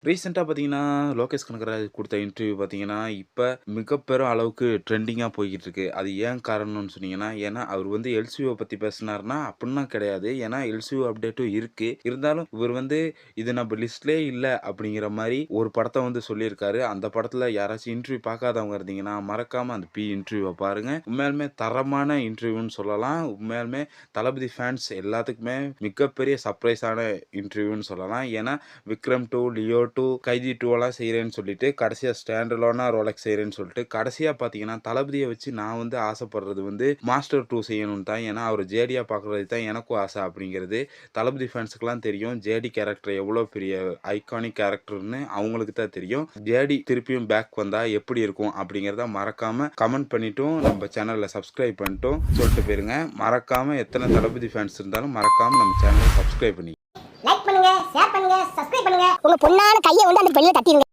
ரீசென்ட்டா பார்த்தீங்கன்னா, லோகேஷ் கனகராஜ் குடுத்த இன்டர்வியூ பார்த்தீங்கன்னா, இப்ப மிகப்பெரும் அளவுக்கு ட்ரெண்டிங்கா போய்க்கிட்டு இருக்கு. அது ஏன் காரணம்னு சொன்னீங்கன்னா, ஏன்னா அவர் வந்து எல்சிஓ பத்தி பேசினாருன்னா, அப்டின்லாம் கிடையாது. ஏன்னா எல்சிஓ அப்டேட்டும் இருக்கு. இருந்தாலும் இவர் வந்து இது நம்ம லிஸ்ட்லயே இல்ல அப்படிங்கிற மாரி ஒரு படத்த வந்து சொல்லியிருக்காரு. அந்த படத்துல யாராச்சும் இன்டர்வியூ பார்க்காதவங்க இருந்தீங்கன்னா, மறக்காம அந்த இன்டர்வியூவ பாருங்க. உண்மையாலுமே தரமான இன்டர்வியூன்னு சொல்லலாம். உண்மையாலுமே தளபதி ஃபேன்ஸ் எல்லாத்துக்குமே மிகப்பெரிய சர்ப்ரைஸான இன்டர்வியூன்னு சொல்லலாம். ஏன்னா விக்ரம் 2, லியோ 2, கைதி 2 எல்லாம் செய்றேன்னு சொல்லிட்டு, கடைசியா ஸ்டாண்ட் அலோனா ரோலக்ஸ் செய்றேன்னு சொல்லிட்டு, கடைசியா பார்த்தீங்கன்னா, தளபதிய வச்சு நான் வந்து ஆசைப்படுறது வந்து மாஸ்டர் 2 செய்யணும்னு தான். ஏன்னா, அவர ஜேடியா பார்க்குறது தான் எனக்கும் ஆசை அப்படிங்கிறது. தளபதி ஃபேன்ஸ்க்குலாம் தெரியும். ஜேடி கேரக்டர் எவ்வளோ பெரிய ஐகானிக் கேரக்டர்ன்னு அவங்களுக்கு தான் தெரியும். ஜேடி திருப்பியும் பேக் வந்தா எப்படி இருக்கும் அப்படிங்கிறத மறக்காம கமெண்ட் பண்ணிட்டும், நம்ம சேனல்ல சப்ஸ்கிரைப் பண்ணிட்டும் சொல்லிட்டு போயிருங்க. மறக்காம எத்தனை தளபதி ஃபேன்ஸ் இருந்தாலும் மறக்காம நம்ம சேனலை சப்ஸ்கிரைப் பண்ணி லைக் பண்ணுங்க, ஷேர் பண்ணுங்க, சப்ஸ்கிரைப் பண்ணுங்க. உங்க பொண்ணான கையை வந்து அந்த பெல்ல தட்டிடுங்க.